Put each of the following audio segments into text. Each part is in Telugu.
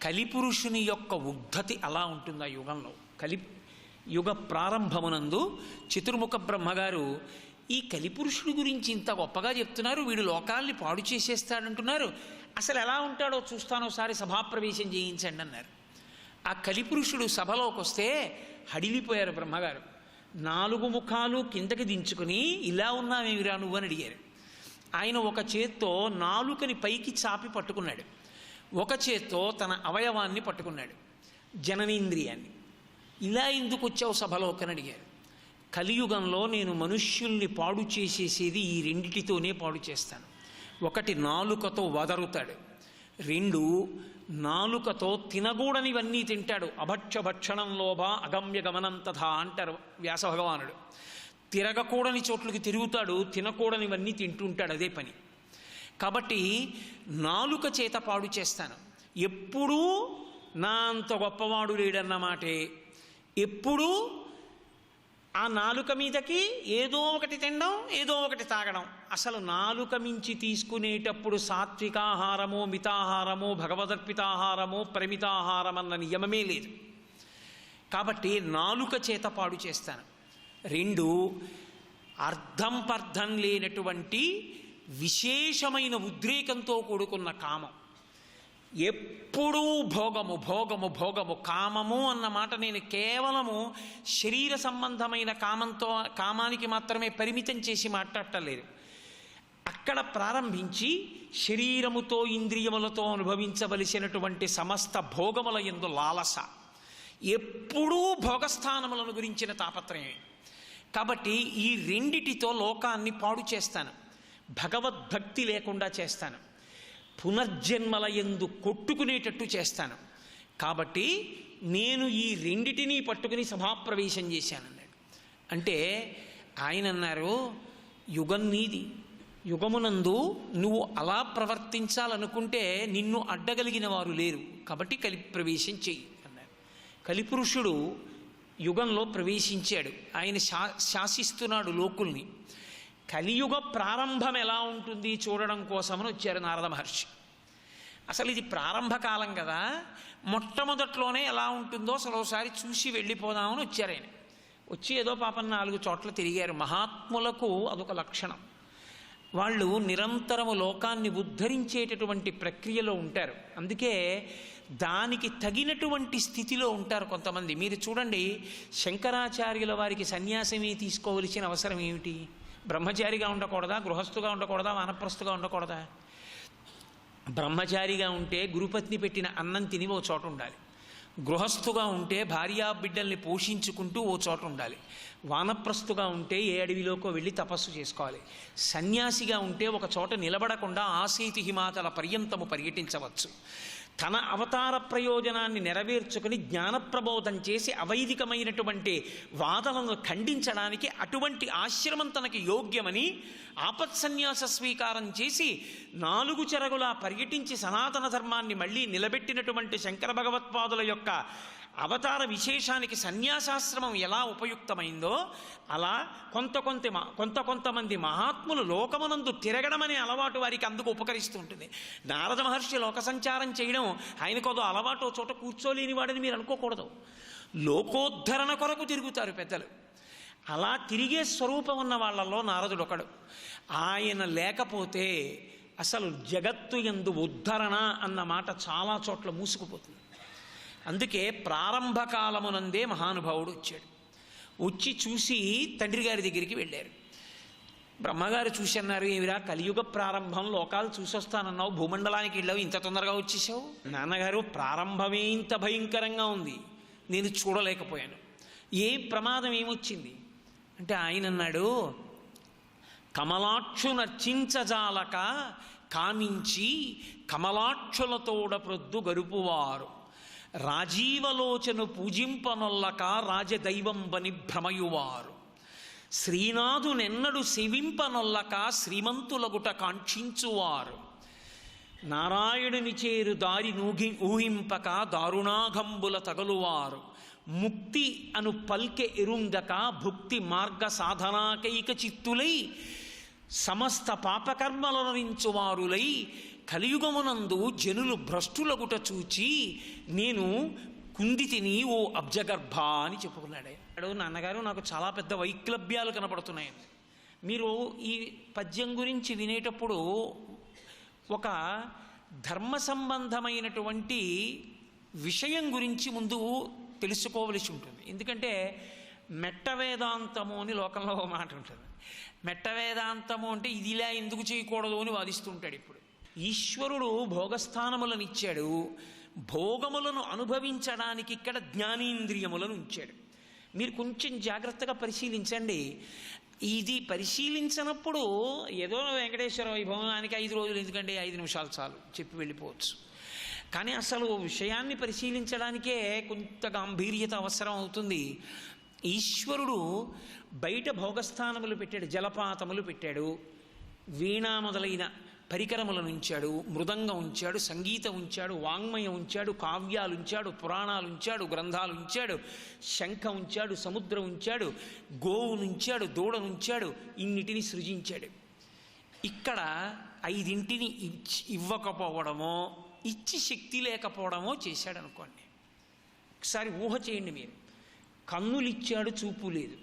కలిపురుషుని యొక్క ఉద్ధతి అలా ఉంటుంది ఆ యుగంలో. యుగ ప్రారంభమునందు చతుర్ముఖ బ్రహ్మగారు ఈ కలిపురుషుడి గురించి ఇంత గొప్పగా చెప్తున్నారు, వీడు లోకాల్ని పాడు చేసేస్తాడంటున్నారు, అసలు ఎలా ఉంటాడో చూస్తానోసారి సభాప్రవేశం చేయించండి అన్నారు. ఆ కలిపురుషుడు సభలోకి వస్తే హడిలిపోయారు బ్రహ్మగారు. 4 ముఖాలు కిందకి దించుకుని, ఇలా ఉన్నావేమిరా నువ్వు అని అడిగారు. ఆయన ఒక చేత్తో నాలుకని పైకి చాపి పట్టుకున్నాడు, ఒక చేత్తో తన అవయవాన్ని పట్టుకున్నాడు, జననేంద్రియాన్ని. ఇలా ఎందుకు వచ్చావు సభలోకి అని అడిగారు. కలియుగంలో నేను మనుష్యుల్ని పాడు చేసేసేది ఈ రెండిటితోనే పాడు చేస్తాను. ఒకటి నాలుకతో వదరుతాడు, 2 నాలుకతో తినగూడనివన్నీ తింటాడు. అభక్ష భక్షణం లోభ అగమ్య గమనం తథా అంటారు వ్యాస భగవానుడు. తిరగకూడని చోట్లకి తిరుగుతాడు, తినకూడనివన్నీ తింటుంటాడు, అదే పని. కాబట్టి నాలుక చేత పాడు చేస్తాను. ఎప్పుడూ నా అంత గొప్పవాడు లేడన్నమాటే. ఎప్పుడూ ఆ నాలుక మీదకి ఏదో ఒకటి తినడం, ఏదో ఒకటి తాగడం. అసలు నాలుక మించి తీసుకునేటప్పుడు సాత్వికాహారమో మితాహారమో భగవదర్పితాహారమో పరిమితాహారం అన్న నియమమే లేదు. కాబట్టి నాలుక చేత పాడు చేస్తాను. 2 అర్థం పర్థం లేనటువంటి విశేషమైన ఉద్రేకంతో కూడుకున్న కామం. ఎప్పుడూ భోగము భోగము భోగము. కామము అన్న మాట నేను కేవలము శరీర సంబంధమైన కామానికి మాత్రమే పరిమితం చేసి మాట్లాడటలేదు. అక్కడ ప్రారంభించి శరీరముతో ఇంద్రియములతో అనుభవించవలసినటువంటి సమస్త భోగముల యందు లాలస, ఎప్పుడూ భోగస్థానములను గురించిన తాపత్రయమే. కాబట్టి ఈ రెండిటితో లోకాన్ని పాడు చేస్తాను, భగవద్భక్తి లేకుండా చేస్తాను, పునర్జన్మల యందు కొట్టుకునేటట్టు చేస్తాను. కాబట్టి నేను ఈ రెండిటినీ పట్టుకుని సభాప్రవేశం చేశానన్నాడు. అంటే ఆయన అన్నారు, యుగం నీది, యుగమునందు నువ్వు అలా ప్రవర్తించాలనుకుంటే నిన్ను అడ్డగలిగిన వారు లేరు, కాబట్టి కలిప్రవేశం చెయ్యి అన్నారు. కలిపురుషుడు యుగంలో ప్రవేశించాడు, ఆయన శాసిస్తున్నాడు లోకుల్ని. కలియుగ ప్రారంభం ఎలా ఉంటుంది చూడడం కోసమని వచ్చారు నారద మహర్షి. అసలు ఇది ప్రారంభకాలం కదా, మొట్టమొదట్లోనే ఎలా ఉంటుందో అసలు ఒకసారి చూసి వెళ్ళిపోదామని వచ్చారు ఆయన. వచ్చి ఏదో పాపం 4 చోట్ల తిరిగారు. మహాత్ములకు అదొక లక్షణం, వాళ్ళు నిరంతరము లోకాన్ని ఉద్ధరించేటటువంటి ప్రక్రియలో ఉంటారు. అందుకే దానికి తగినటువంటి స్థితిలో ఉంటారు కొంతమంది. మీరు చూడండి, శంకరాచార్యుల వారికి సన్యాసమే తీసుకోవలసిన అవసరం ఏమిటి? బ్రహ్మచారిగా ఉండకూడదా, గృహస్థుగా ఉండకూడదా, వానప్రస్థుగా ఉండకూడదా? బ్రహ్మచారిగా ఉంటే గురుపత్ని పెట్టిన అన్నం తిని ఓ చోట ఉండాలి, గృహస్థుగా ఉంటే భార్యా బిడ్డల్ని పోషించుకుంటూ ఓ చోట ఉండాలి, వానప్రస్థుగా ఉంటే ఏ అడవిలోకో వెళ్ళి తపస్సు చేసుకోవాలి, సన్యాసిగా ఉంటే ఒక చోట నిలబడకుండా ఆసీతి హిమాచల పర్యంతము పర్యటించవచ్చు. తన అవతార ప్రయోజనాన్ని నెరవేర్చుకుని జ్ఞానప్రబోధం చేసి అవైదికమైనటువంటి వాదనలను ఖండించడానికి అటువంటి ఆశ్రమం తనకి యోగ్యమని ఆపత్సన్యాస స్వీకారం చేసి 4 చెరగులా పర్యటించి సనాతన ధర్మాన్ని మళ్ళీ నిలబెట్టినటువంటి శంకర భగవత్పాదుల యొక్క అవతార విశేషానికి సన్యాసాశ్రమం ఎలా ఉపయుక్తమైందో అలా కొంతమంది మహాత్ములు లోకమునందు తిరగడం అనే అలవాటు వారికి అందుకు ఉపకరిస్తూ ఉంటుంది. నారద మహర్షి లోక సంచారం చేయడం ఆయనకోదో అలవాటు, చోట కూర్చోలేని వాడని మీరు అనుకోకూడదు. లోకోద్ధరణ కొరకు తిరుగుతారు పెద్దలు. అలా తిరిగే స్వరూపం ఉన్న వాళ్ళల్లో నారదుడు ఒకడు. ఆయన లేకపోతే అసలు జగత్తు యందు ఉద్ధరణ అన్న మాట చాలా చోట్ల మూసుకుపోతుంది. అందుకే ప్రారంభకాలమునందే మహానుభావుడు వచ్చాడు. వచ్చి చూసి తండ్రి గారి దగ్గరికి వెళ్ళారు. బ్రహ్మగారు చూసి అన్నారు, ఏమిరా కలియుగ ప్రారంభం, లోకాలు చూసొస్తానన్నావు, భూమండలానికి వెళ్ళావు, ఇంత తొందరగా వచ్చేసావు? నాన్నగారు, ప్రారంభమే ఇంత భయంకరంగా ఉంది, నేను చూడలేకపోయాను. ఏ ప్రమాదం ఏమొచ్చింది అంటే ఆయన అన్నాడు, కమలాక్షు నర్చించజాలక కామించి కమలాక్షులతోడ ప్రొద్దు గరుపువారు, రాజీవలోచను పూజింపనొల్లక రాజదైవంబని భ్రమయువారు, శ్రీనాథునెన్నడు సేవింపనొల్లక శ్రీమంతులగుట కాంక్షించువారు, నారాయణుని చేరు దారి ఊహింపక దారుణాఘంబుల తగలువారు, ముక్తి అను పల్కె ఎరుంగక భుక్తి మార్గ సాధనాకైక చిత్తులై సమస్త పాపకర్మలరించువారులై కలియుగమునందు జనులు భ్రష్టులగుట చూచి నేను కుందితిని ఓ అబ్జగర్భ అని చెప్పుకున్నాడు. నాన్నగారు నాకు చాలా పెద్ద వైక్లభ్యాలు కనపడుతున్నాయండి. మీరు ఈ పద్యం గురించి వినేటప్పుడు ఒక ధర్మ సంబంధమైనటువంటి విషయం గురించి ముందు తెలుసుకోవలసి ఉంటుంది. ఎందుకంటే మెట్ట వేదాంతము అని లోకంలో ఒక మాట ఉంటుంది. మెట్ట వేదాంతము అంటే ఇదిలా ఎందుకు చేయకూడదు అని వాదిస్తుంటాడు. ఇప్పుడు ఈశ్వరుడు భోగస్థానములను ఇచ్చాడు, భోగములను అనుభవించడానికి ఇక్కడ జ్ఞానేంద్రియములను ఉంచాడు. మీరు కొంచెం జాగ్రత్తగా పరిశీలించండి. ఇది పరిశీలించినప్పుడు ఏదో వెంకటేశ్వర వైభవానికి 5 రోజులు ఎందుకంటే 5 నిమిషాలు చాలు చెప్పి వెళ్ళిపోవచ్చు. కానీ అసలు విషయాన్ని పరిశీలించడానికే కొంత గాంభీర్యత అవసరం అవుతుంది. ఈశ్వరుడు బయట భోగస్థానములు పెట్టాడు, జలపాతములు పెట్టాడు, వీణా మొదలైన పరికరములను ఉంచాడు, మృదంగం ఉంచాడు, సంగీతం ఉంచాడు, వాంగ్మయం ఉంచాడు, కావ్యాలు ఉంచాడు, పురాణాలు ఉంచాడు, గ్రంథాలు ఉంచాడు, శంఖం ఉంచాడు, సముద్రం ఉంచాడు, గోవునుంచాడు, దూడనుంచాడు, ఇన్నిటిని సృజించాడు. ఇక్కడ 5 ఇవ్వకపోవడమో ఇచ్చి శక్తి లేకపోవడమో చేశాడు అనుకోండి. ఒకసారి ఊహ చేయండి మీరు. కన్నులు ఇచ్చాడు, చూపు లేదు.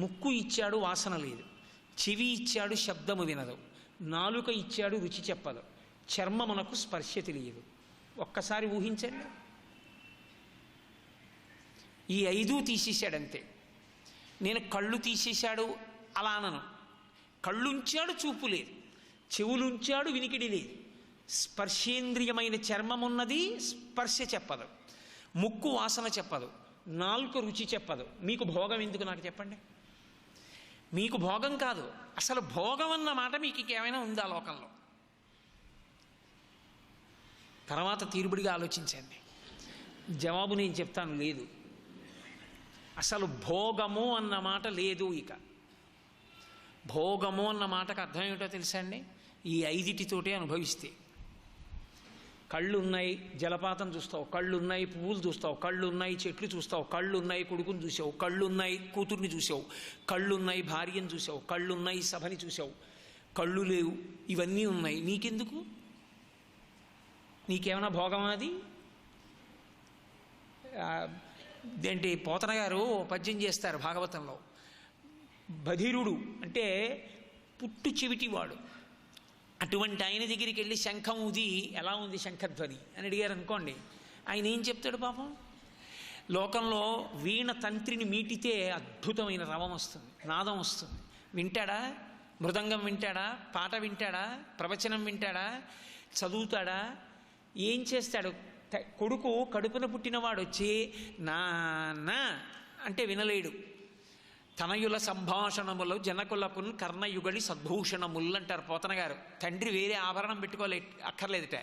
ముక్కు ఇచ్చాడు, వాసన లేదు. చెవి ఇచ్చాడు, శబ్దము వినదు. నాలుక ఇచ్చాడు, రుచి చెప్పదు. చర్మమునకు స్పర్శ తెలియదు. ఒక్కసారి ఊహించండి. ఈ 5 తీసేశాడంతే. నేను కళ్ళు తీసేశాడు అలా అనను. కళ్ళుంచాడు, చూపు లేదు. చెవులుంచాడు, వినికిడి లేదు. స్పర్శేంద్రియమైన చర్మమున్నది, స్పర్శ చెప్పదు. ముక్కు వాసన చెప్పదు. నాలుక రుచి చెప్పదు. మీకు భోగం ఎందుకు నాకు చెప్పండి? మీకు భోగం కాదు, అసలు భోగం అన్న మాట మీకు ఇంకేమైనా ఉందా లోకంలో? తర్వాత తీరుబడిగా ఆలోచించండి. జవాబు నేను చెప్తాను, లేదు. అసలు భోగము అన్న మాట లేదు. ఇక భోగము అన్న మాటకు అర్థం ఏమిటో తెలుసా అండి? ఈ 5 అనుభవిస్తే. కళ్ళు ఉన్నాయి, జలపాతం చూస్తావు. కళ్ళు ఉన్నాయి, పువ్వులు చూస్తావు. కళ్ళు ఉన్నాయి, చెట్లు చూస్తావు. కళ్ళు ఉన్నాయి, కొడుకుని చూసావు. కళ్ళు ఉన్నాయి, కూతుర్ని చూసావు. కళ్ళు ఉన్నాయి, భార్యను చూసావు. కళ్ళు ఉన్నాయి, సభని చూసావు. కళ్ళు లేవు, ఇవన్నీ ఉన్నాయి. నీకెందుకు? నీకేమైనా భోగమా అది? ఏంటి పోతన గారు పద్యం చేస్తారు భాగవతంలో. బధిరుడు అంటే పుట్టు చెవిటివాడు. అటువంటి ఆయన దగ్గరికి వెళ్ళి శంఖం ఊది ఎలా ఉంది శంఖధ్వని అని అడిగారు అనుకోండి, ఆయన ఏం చెప్తాడు పాపం? లోకంలో వీణ తంత్రిని మీటితే అద్భుతమైన రవం వస్తుంది, నాదం వస్తుంది. వింటాడా? మృదంగం వింటాడా? పాట వింటాడా? ప్రవచనం వింటాడా? చదువుతాడా? ఏం చేస్తాడు? కొడుకు కడుపున పుట్టినవాడు వచ్చి నాన్న అంటే వినలేడు. తనయుల సంభాషణములు జనకులకు కర్ణయుగళి సద్భూషణములు అంటారు పోతన గారు. తండ్రి వేరే ఆభరణం అక్కర్లేదుట.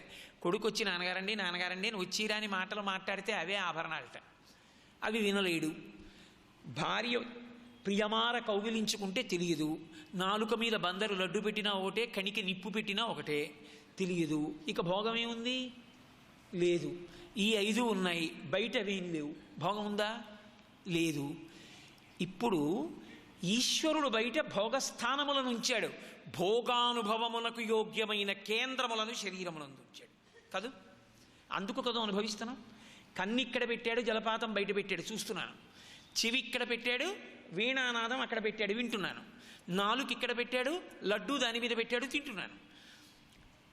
కొడుకు వచ్చి నాన్నగారండి నాన్నగారండి అని వచ్చిరాని మాటలు మాట్లాడితే అవే ఆభరణాలట. అవి వినలేడు. భార్య ప్రియమార కౌగిలించుకుంటే తెలియదు. నాలుక మీద బందరు లడ్డు పెట్టినా ఒకటే, కణికి నిప్పు పెట్టినా ఒకటే, తెలియదు. ఇక భోగం ఏముంది? లేదు. ఈ 5 ఉన్నాయి, బయట అవేం లేవు. భోగం ఉందా? లేదు. ఇప్పుడు ఈశ్వరుడు బయట భోగస్థానములను ఉంచాడు. భోగానుభవమునకు యోగ్యమైన కేంద్రములను శరీరమునందు ఉంచాడు కదూ. అందుకు కదో అనుభవిస్తున్నాం. కన్ను ఇక్కడ పెట్టాడు, జలపాతం బయట పెట్టాడు, చూస్తున్నాను. చెవి ఇక్కడ పెట్టాడు, వీణానాదం అక్కడ పెట్టాడు, వింటున్నాను. నాలుక ఇక్కడ పెట్టాడు, లడ్డూ దాని మీద పెట్టాడు, తింటున్నాను.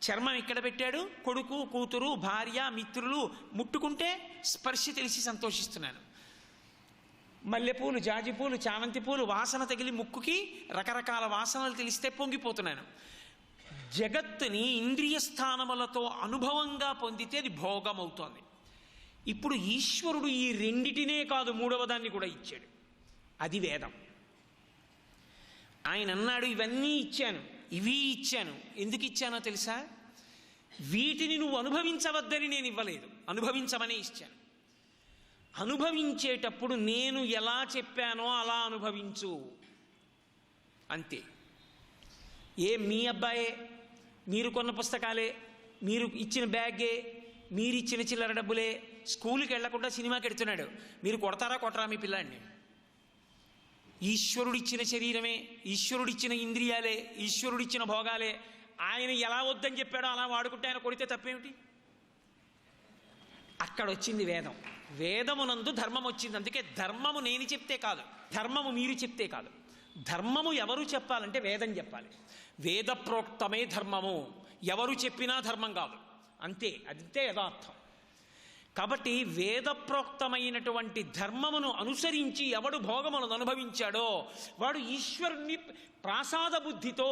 చర్మం ఇక్కడ పెట్టాడు, కొడుకు కూతురు భార్య మిత్రులు ముట్టుకుంటే స్పర్శ తెలిసి సంతోషిస్తున్నాను. మల్లెపూలు జాజిపూలు చామంతి పూలు వాసన తగిలి ముక్కుకి రకరకాల వాసనలు తెలిస్తే పొంగిపోతున్నాను. జగత్తుని ఇంద్రియ స్థానములతో అనుభవంగా పొందితే అది భోగం అవుతోంది. ఇప్పుడు ఈశ్వరుడు ఈ 2 కాదు, 3వ దాన్ని కూడా ఇచ్చాడు. అది వేదం. ఆయన అన్నాడు ఇవన్నీ ఇచ్చాను, ఇవి ఇచ్చాను. ఎందుకు ఇచ్చానో తెలుసా? వీటిని నువ్వు అనుభవించవద్దని నేను ఇవ్వలేదు, అనుభవించమనే ఇచ్చాను. అనుభవించేటప్పుడు నేను ఎలా చెప్పానో అలా అనుభవించు అంతే. మీ అబ్బాయే, మీరు కొన్న పుస్తకాలే, మీరు ఇచ్చిన బ్యాగే, మీరు ఇచ్చిన చిల్లర డబ్బులే, స్కూల్కి వెళ్లకుండా సినిమాకి వెళ్తున్నాడు. మీరు కొడతారా కొట్టరా మీ పిల్లాడిని? ఈశ్వరుడిచ్చిన శరీరమే, ఈశ్వరుడిచ్చిన ఇంద్రియాలే, ఈశ్వరుడిచ్చిన భోగాలే ఆయన ఎలా వద్దని చెప్పాడో అలా వాడుకుంటే ఆయన కొడితే తప్పేమిటి? అక్కడ వచ్చింది వేదం. వేదమునందు ధర్మం వచ్చింది. అందుకే ధర్మము నేను చెప్తే కాదు, ధర్మము మీరు చెప్తే కాదు. ధర్మము ఎవరు చెప్పాలంటే వేదం చెప్పాలి. వేద ప్రోక్తమే ధర్మము, ఎవరు చెప్పినా ధర్మం కాదు. అంతే, అంతే యథార్థం. కాబట్టి వేద ప్రోక్తమైనటువంటి ధర్మమును అనుసరించి ఎవడు భోగములను అనుభవించాడో వాడు ఈశ్వరుణ్ణి ప్రాసాద బుద్ధితో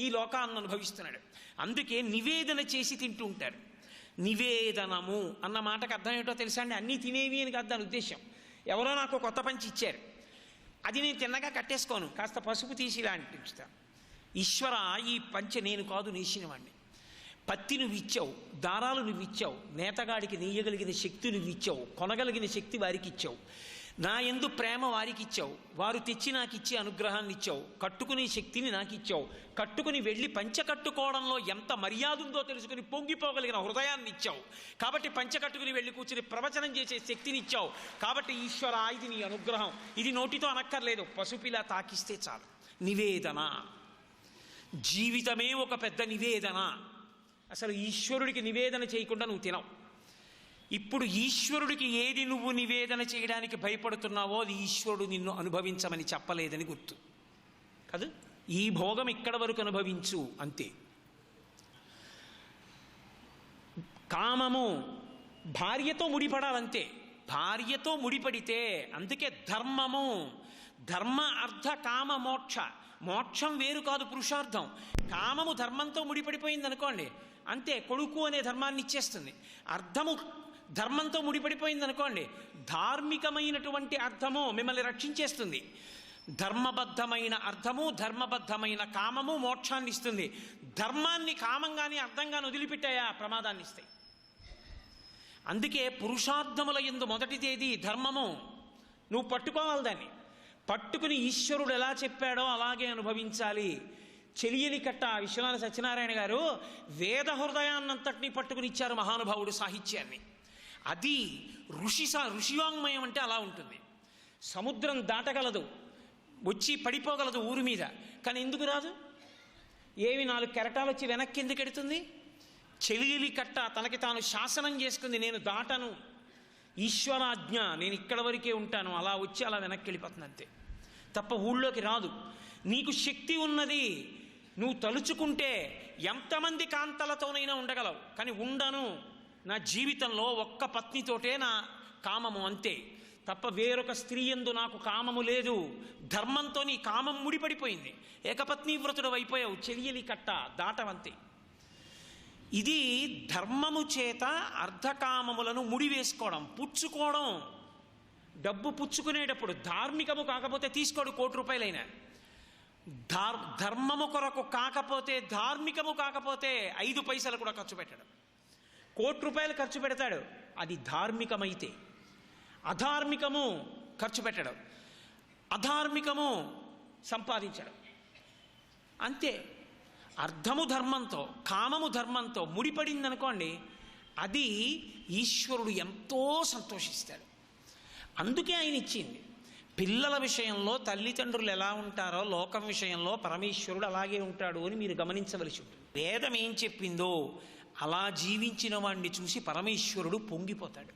ఈ లోకాన్ని అనుభవిస్తున్నాడు. అందుకే నివేదన చేసి తింటూ ఉంటారు. నివేదనము అన్న మాటకు అర్థం ఏమిటో తెలుసా అండి? అన్నీ తినేవి అని కాదు దాని ఉద్దేశం. ఎవరో నాకు కొత్త పంచి ఇచ్చారు, అది నేను తిన్నగా కట్టేసుకోను, కాస్త పసుపు తీసి ఇలా అంటించుతాను. ఈశ్వర, ఈ పంచె నేను కాదు నేసినవాడిని. పత్తి నువ్వు ఇచ్చావు, దారాలు నువ్వు ఇచ్చావు, నేతగాడికి నెయ్యగలిగిన శక్తి నువ్వు ఇచ్చావు, కొనగలిగిన శక్తి వారికి ఇచ్చావు, నా యందు ప్రేమ వారికి ఇచ్చావు, వారు తెచ్చి నాకు ఇచ్చే అనుగ్రహాన్ని ఇచ్చావు, కట్టుకునే శక్తిని నాకు ఇచ్చావు, కట్టుకుని వెళ్ళి పంచ కట్టుకోవడంలో ఎంత మర్యాద ఉందో తెలుసుకుని పొంగిపోగలిగిన హృదయాన్ని ఇచ్చావు, కాబట్టి పంచ కట్టుకుని వెళ్ళి కూర్చుని ప్రవచనం చేసే శక్తిని ఇచ్చావు. కాబట్టి ఈశ్వర, ఇది నీ అనుగ్రహం. ఇది నోటితో అనక్కర్లేదు, పసుపిలా తాకిస్తే చాలు. నివేదన, జీవితమే ఒక పెద్ద నివేదన. అసలు ఈశ్వరుడికి నివేదన చేయకుండా నువ్వు తినవు. ఇప్పుడు ఈశ్వరుడికి ఏది నువ్వు నివేదన చేయడానికి భయపడుతున్నావో అది ఈశ్వరుడు నిన్ను అనుభవించమని చెప్పలేదని గుర్తు కాదు. ఈ భోగం ఇక్కడ వరకు అనుభవించు అంతే. కామము భార్యతో ముడిపడాలంతే, భార్యతో ముడిపడితే, అందుకే ధర్మము, ధర్మ అర్థ కామ మోక్ష, మోక్షం వేరు కాదు పురుషార్థం. కామము ధర్మంతో ముడిపడిపోయింది అనుకోండి, అంతే, కొడుకు అనే ధర్మాన్ని ఇచ్చేస్తుంది. అర్థము ధర్మంతో ముడిపడిపోయింది అనుకోండి, ధార్మికమైనటువంటి అర్థము మిమ్మల్ని రక్షించేస్తుంది. ధర్మబద్ధమైన అర్థము, ధర్మబద్ధమైన కామము మోక్షాన్ని ఇస్తుంది. ధర్మాన్ని కామంగాని అర్థంగాని వదిలిపెట్టాయా ప్రమాదాన్ని ఇస్తాయి. అందుకే పురుషార్థముల యందు మొదటి తేదీ ధర్మము. నువ్వు పట్టుకోవాలి దాన్ని, పట్టుకుని ఈశ్వరుడు ఎలా చెప్పాడో అలాగే అనుభవించాలి. చెలియని కట్ట విశ్వనాథ సత్యనారాయణ గారు వేద హృదయాన్నంతటినీ పట్టుకుని ఇచ్చారు మహానుభావుడు సాహిత్యాన్ని. అది ఋషివాంగ్మయం అంటే అలా ఉంటుంది. సముద్రం దాటగలదు, వచ్చి పడిపోగలదు ఊరి మీద, కానీ ఎందుకు రాదు? ఏవి 4 కెరటాలు వచ్చి వెనక్కి ఎందుకు ఎడుతుంది? చెలియలి కట్ట తనకి తాను శాసనం చేసుకుంది, నేను దాటను, ఈశ్వరాజ్ఞ, నేను ఇక్కడ వరకే ఉంటాను, అలా వచ్చి అలా వెనక్కి వెళ్ళిపోతుంది అంతే, తప్ప ఊళ్ళోకి రాదు. నీకు శక్తి ఉన్నది, నువ్వు తలుచుకుంటే ఎంతమంది కాంతలతోనైనా ఉండగలవు, కానీ ఉండను, నా జీవితంలో ఒక్క పత్నితోటే నా కామము అంతే, తప్ప వేరొక స్త్రీ యందు నాకు కామము లేదు. ధర్మంతో నీ కామం ముడిపడిపోయింది, ఏకపత్ని వ్రతుడు అయిపోయావు, చెలియలి కట్ట దాటవంతే. ఇది ధర్మము చేత అర్ధకామములను ముడివేసుకోవడం, పుచ్చుకోవడం. డబ్బు పుచ్చుకునేటప్పుడు ధార్మికము కాకపోతే తీసుకోడు, 1 కోటి రూపాయలైనా. ధర్మము కొరకు కాకపోతే, ధార్మికము కాకపోతే 5 పైసలు కూడా ఖర్చు పెట్టడం. 1 కోటి రూపాయలు ఖర్చు పెడతాడు, అది ధార్మికమైతే. అధార్మికము ఖర్చు పెట్టడం, అధార్మికము సంపాదించడం, అంతే. అర్థము ధర్మంతో, కామము ధర్మంతో ముడిపడిందనుకోండి, అది ఈశ్వరుడు ఎంతో సంతోషిస్తాడు. అందుకే ఆయన ఇచ్చింది. పిల్లల విషయంలో తల్లిదండ్రులు ఎలా ఉంటారో లోకం విషయంలో పరమేశ్వరుడు అలాగే ఉంటాడు అని మీరు గమనించవలసి ఉంటుంది. వేదం ఏం చెప్పిందో అలా జీవించిన వాడిని చూసి పరమేశ్వరుడు పొంగిపోతాడు.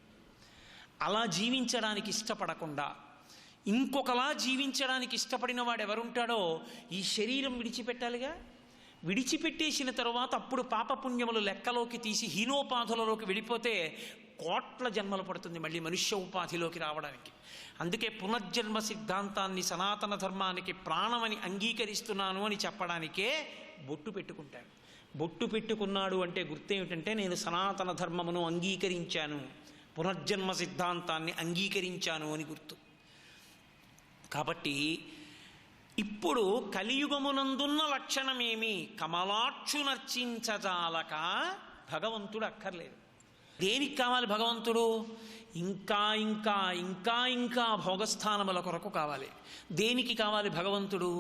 అలా జీవించడానికి ఇష్టపడకుండా ఇంకొకలా జీవించడానికి ఇష్టపడిన వాడు ఎవరుంటాడో ఈ శరీరం విడిచిపెట్టాలిగా. విడిచిపెట్టేసిన తరువాత అప్పుడు పాపపుణ్యములు లెక్కలోకి తీసి హీనోపాధులలోకి వెళ్ళిపోతే కోట్ల జన్మలు పడుతుంది మళ్ళీ మనుష్య ఉపాధిలోకి రావడానికి. అందుకే పునర్జన్మ సిద్ధాంతాన్ని, సనాతన ధర్మానికి ప్రాణమని అంగీకరిస్తున్నాను అని చెప్పడానికే బొట్టు పెట్టుకుంటాడు. బొట్టు పెట్టుకున్నాడు అంటే గుర్తేమిటంటే, నేను సనాతన ధర్మమును అంగీకరించాను, పునర్జన్మ సిద్ధాంతాన్ని అంగీకరించాను అని గుర్తు. కాబట్టి ఇప్పుడు కలియుగమునందున్న లక్షణమేమి? కమలాక్షునర్చించజాలక భగవంతుడు అక్కర్లేదు. దేనికి కావాలి భగవంతుడు? ఇంకా ఇంకా ఇంకా ఇంకా భోగస్థానముల కొరకు కావాలి. దేనికి కావాలి భగవంతుడు?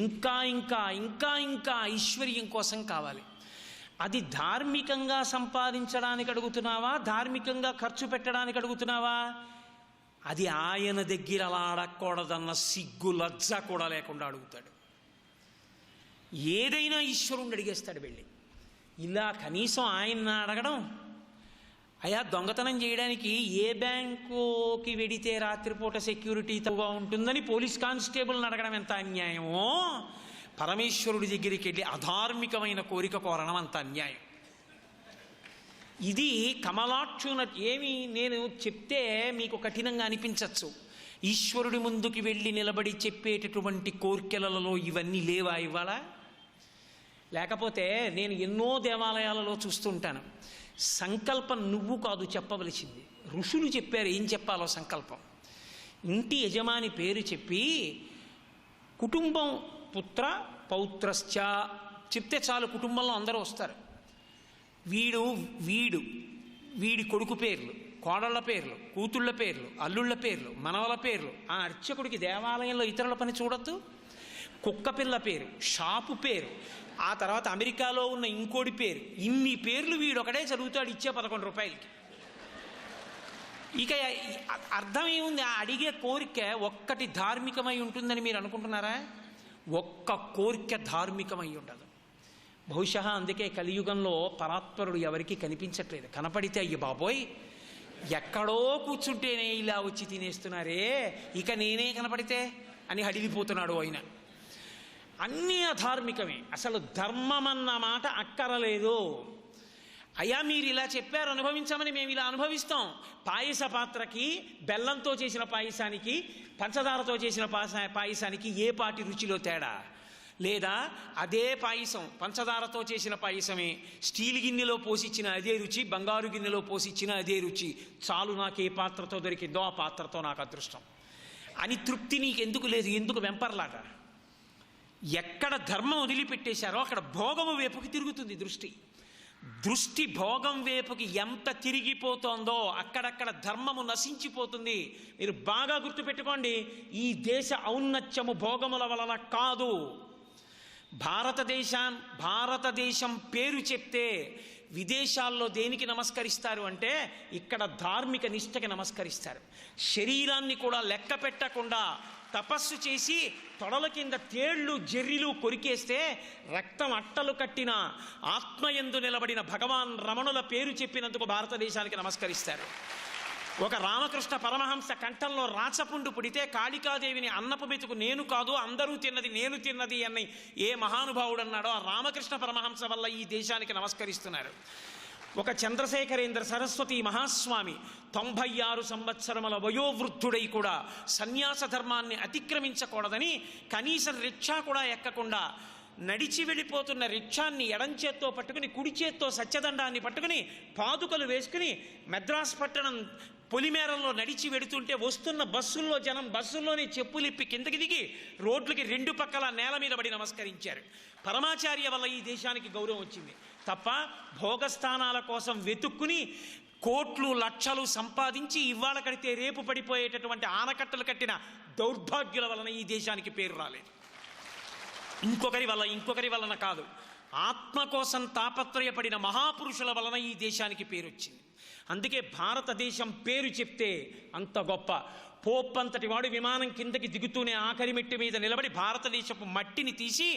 ఇంకా ఇంకా ఇంకా ఇంకా ఐశ్వర్యం కోసం కావాలి. అది ధార్మికంగా సంపాదించడానికి అడుగుతున్నావా, ధార్మికంగా ఖర్చు పెట్టడానికి అడుగుతున్నావా? అది ఆయన దగ్గర అలా అడగకూడదన్న సిగ్గు లజ్జ కూడా లేకుండా అడుగుతాడు. ఏదైనా ఈశ్వరుణ్ణి అడిగేస్తాడు వెళ్ళి. ఇలా కనీసం ఆయన అడగడం, అయా దొంగతనం చేయడానికి ఏ బ్యాంకుకి వెడితే రాత్రిపూట సెక్యూరిటీ తక్కువగా ఉంటుందని పోలీస్ కానిస్టేబుల్ని అడగడం ఎంత అన్యాయమో, పరమేశ్వరుడి దగ్గరికి వెళ్ళి అధార్మికమైన కోరిక కోరడం అంత అన్యాయం. ఇది కమలాక్షున ఏమి నేను చెప్తే మీకు కఠినంగా అనిపించవచ్చు. ఈశ్వరుడి ముందుకి వెళ్ళి నిలబడి చెప్పేటటువంటి కోర్కెలలో ఇవన్నీ లేవా ఇవాళ? లేకపోతే నేను ఎన్నో దేవాలయాలలో చూస్తుంటాను, సంకల్పం నువ్వు కాదు చెప్పవలసింది, ఋషులు చెప్పారు ఏం చెప్పాలో సంకల్పం. ఇంటి యజమాని పేరు చెప్పి కుటుంబం పుత్ర పౌత్రశ్చ చెప్తే చాలు, కుటుంబంలో అందరూ వస్తారు. వీడి కొడుకు పేర్లు, కోడళ్ల పేర్లు, కూతుళ్ళ పేర్లు, అల్లుళ్ళ పేర్లు, మనవల పేర్లు. ఆ అర్చకుడికి దేవాలయంలో ఇతరుల పని చూడొద్దు. కుక్క పిల్ల పేరు, షాపు పేరు, ఆ తర్వాత అమెరికాలో ఉన్న ఇంకోటి పేరు, ఇన్ని పేర్లు వీడొకడే చదువుతాడు ఇచ్చే 11 రూపాయలకి. ఇక అర్థం ఏముంది? ఆ అడిగే కోరిక ఒక్కటి ధార్మికమై ఉంటుందని మీరు అనుకుంటున్నారా? ఒక్క కోరిక ధార్మికమై ఉండదు. బహుశా అందుకే కలియుగంలో పరాత్పరుడు ఎవరికి కనిపించట్లేదు. కనపడితే అయ్యి బాబోయ్ ఎక్కడో కూర్చుంటేనే ఇలా వచ్చి తినేస్తున్నారే, ఇక నేనే కనపడితే అని హడిలిపోతున్నాడు ఆయన. అన్నీ అధార్మికమే. అసలు ధర్మం అన్న మాట అక్కరలేదు. అయ్యా మీరు ఇలా చెప్పారు అనుభవించమని మేము ఇలా అనుభవిస్తాం. పాయస పాత్రకి, బెల్లంతో చేసిన పాయసానికి, పంచదారతో చేసిన పాయసానికి ఏ పాటి రుచిలో తేడా లేదా? అదే పాయసం పంచదారతో చేసిన పాయసమే స్టీల్ గిన్నెలో పోసిచ్చిన అదే రుచి, బంగారు గిన్నెలో పోసిచ్చిన అదే రుచి. చాలు, నాకు ఏ పాత్రతో దొరికిందో ఆ పాత్రతో నాకు అదృష్టం అని తృప్తి నీకు ఎందుకు లేదు? ఎందుకు వెంపర్లాగా? ఎక్కడ ధర్మం వదిలిపెట్టేశారో అక్కడ భోగము వైపుకి తిరుగుతుంది దృష్టి. దృష్టి భోగం వైపుకి ఎంత తిరిగిపోతోందో అక్కడక్కడ ధర్మము నశించిపోతుంది. మీరు బాగా గుర్తుపెట్టుకోండి, ఈ దేశ ఔన్నత్యము భోగముల వలన కాదు. భారతదేశం పేరు చెప్తే విదేశాల్లో దేనికి నమస్కరిస్తారు అంటే ఇక్కడ ధార్మిక నిష్టకి నమస్కరిస్తారు. శరీరాన్ని కూడా లెక్క పెట్టకుండా తపస్సు చేసి తొడల కింద తేళ్లు జెర్రిలు కొరికేస్తే రక్తం అట్టలు కట్టిన ఆత్మయందు నిలబడిన భగవాన్ రమణుల పేరు చెప్పినందుకు భారతదేశానికి నమస్కరిస్తారు. ఒక రామకృష్ణ పరమహంస కంఠంలో రాచపుండు పుడితే కాళికాదేవిని అన్నపు మెతుకు నేను కాదు అందరూ తిన్నది నేను తిన్నది అని ఏ మహానుభావుడు అన్నాడో ఆ రామకృష్ణ పరమహంస వల్ల ఈ దేశానికి నమస్కరిస్తున్నారు. ఒక చంద్రశేఖరేంద్ర సరస్వతి మహాస్వామి 96 సంవత్సరముల వయోవృద్ధుడై కూడా సన్యాస ధర్మాన్ని అతిక్రమించకూడదని కనీసం రిక్షా కూడా ఎక్కకుండా నడిచి వెళ్ళిపోతున్న రిక్షాన్ని ఎడంచేత్తో పట్టుకుని కుడి చేత్తో సత్యదండాన్ని పట్టుకుని పాదుకలు వేసుకుని మద్రాసు పట్టణం పొలిమేరల్లో నడిచి వెడుతుంటే వస్తున్న బస్సుల్లో జనం బస్సుల్లోనే చెప్పులిప్పి కిందకి దిగి రోడ్లకి 2 పక్కల నేల మీద పడి నమస్కరించారు. పరమాచార్య వల్ల ఈ దేశానికి గౌరవం వచ్చింది తప్ప భోగస్థానాల కోసం వెతుక్కుని కోట్లు లక్షలు సంపాదించి ఇవాళ కడితే రేపు పడిపోయేటటువంటి ఆనకట్టలు కట్టిన దౌర్భాగ్యుల వలన ఈ దేశానికి పేరు రాలేదు. ఇంకొకరి వలన కాదు, ఆత్మ కోసం తాపత్రయపడిన మహాపురుషుల వలన ఈ దేశానికి పేరు వచ్చింది. అందుకే భారతదేశం పేరు చెప్తే అంత గొప్ప. పోప్పంతటి వాడు విమానం కిందకి దిగుతూనే ఆఖరి మెట్టి మీద నిలబడి భారతదేశపు మట్టిని తీసి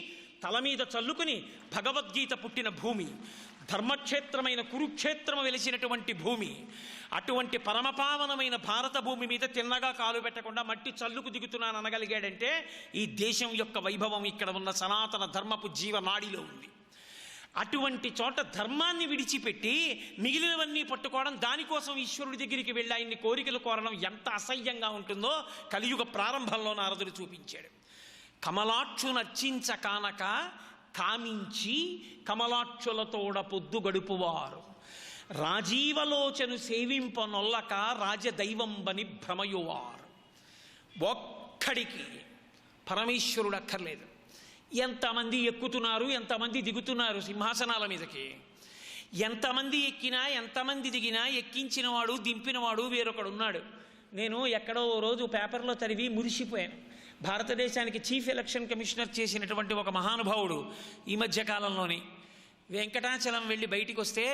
తల మీద చల్లుకుని భగవద్గీత పుట్టిన భూమి, ధర్మక్షేత్రమైన కురుక్షేత్రము వెలిసినటువంటి భూమి, అటువంటి పరమపావనమైన భారత భూమి మీద తిన్నగా కాలు పెట్టకుండా మట్టి చల్లుకు దిగుతున్నాను అనగలిగాడంటే ఈ దేశం యొక్క వైభవం ఇక్కడ ఉన్న సనాతన ధర్మపు జీవనాడిలో ఉంది. అటువంటి చోట ధర్మాన్ని విడిచిపెట్టి మిగిలినవన్నీ పట్టుకోవడం, దానికోసం ఈశ్వరుడి దగ్గరికి వెళ్ళి ఆయన్ని కోరికలు కోరడం ఎంత అసహ్యంగా ఉంటుందో కలియుగ ప్రారంభంలో నారదుడు చూపించాడు. కమలాక్షు నర్చించ కానక కామించి కమలాక్షులతోడ పొద్దు గడుపువారు రాజీవలోచను సేవింపనొల్లక రాజదైవంబని భ్రమయువారు. ఒక్కడికి పరమేశ్వరుడు అక్కర్లేదు. ఎంతమంది ఎక్కుతున్నారు, ఎంతమంది దిగుతున్నారు సింహాసనాల మీదకి, ఎంతమంది ఎక్కినా ఎంతమంది దిగినా ఎక్కించినవాడు దింపినవాడు వేరొకడున్నాడు. నేను ఎక్కడో రోజు పేపర్లో చదివి మురిసిపోయాను. భారతదేశానికి చీఫ్ ఎలక్షన్ కమిషనర్ చేసినటువంటి ఒక మహానుభావుడు ఈ మధ్యకాలంలోనే వెంకటాచలం వెళ్ళి బయటికి వస్తే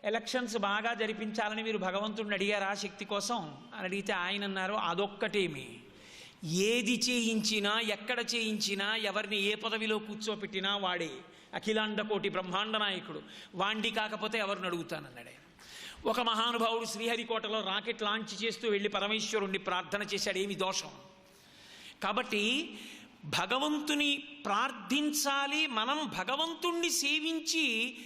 ఎలక్షన్స్ బాగా జరిపించాలని మీరు భగవంతుడిని అడిగారా శక్తి కోసం అని అడిగితే ఆయన అన్నారు, అదొక్కటేమి, ఏది చేయించినా ఎక్కడ చేయించినా ఎవరిని ఏ పదవిలో కూర్చోపెట్టినా వాడే అఖిలాండ కోటి బ్రహ్మాండ నాయకుడు. వాండి కాకపోతే ఎవరిని అడుగుతానన్నాడు ఆయన. ఒక మహానుభావుడు శ్రీహరికోటలో రాకెట్ లాంచ్ చేస్తూ వెళ్ళి పరమేశ్వరుణ్ణి ప్రార్థన చేశాడు. ఏమి దోషం? కాబట్టి భగవంతుని ప్రార్థించాలి. మనం భగవంతుణ్ణి సేవించి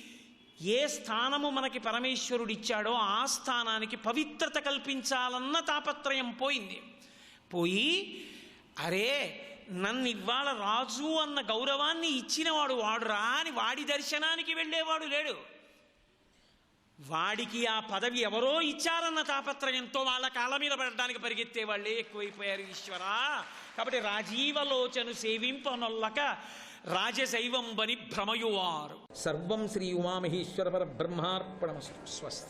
ఏ స్థానము మనకి పరమేశ్వరుడిచ్చాడో ఆ స్థానానికి పవిత్రత కల్పించాలన్న తాపత్రయం పోయి అరే నన్ను ఇవాళ రాజు అన్న గౌరవాన్ని ఇచ్చినవాడు వాడురా అని వాడి దర్శనానికి వెళ్ళేవాడు లేడు. వాడికి ఆ పదవి ఎవరో ఇచ్చారన్న తాపత్రయంతో వాళ్ళ కాళ్ళ మీద పడడానికి పరిగెత్తే వాళ్ళే ఎక్కువైపోయారు ఈశ్వరా. కాబట్టి రాజీవలోచను సేవింపనొల్లక రాజశైవం బని భ్రమయువారు. సర్వం శ్రీ ఉమామహేశ్వర పరబ్రహ్మార్పణమస్తు. స్వస్తి.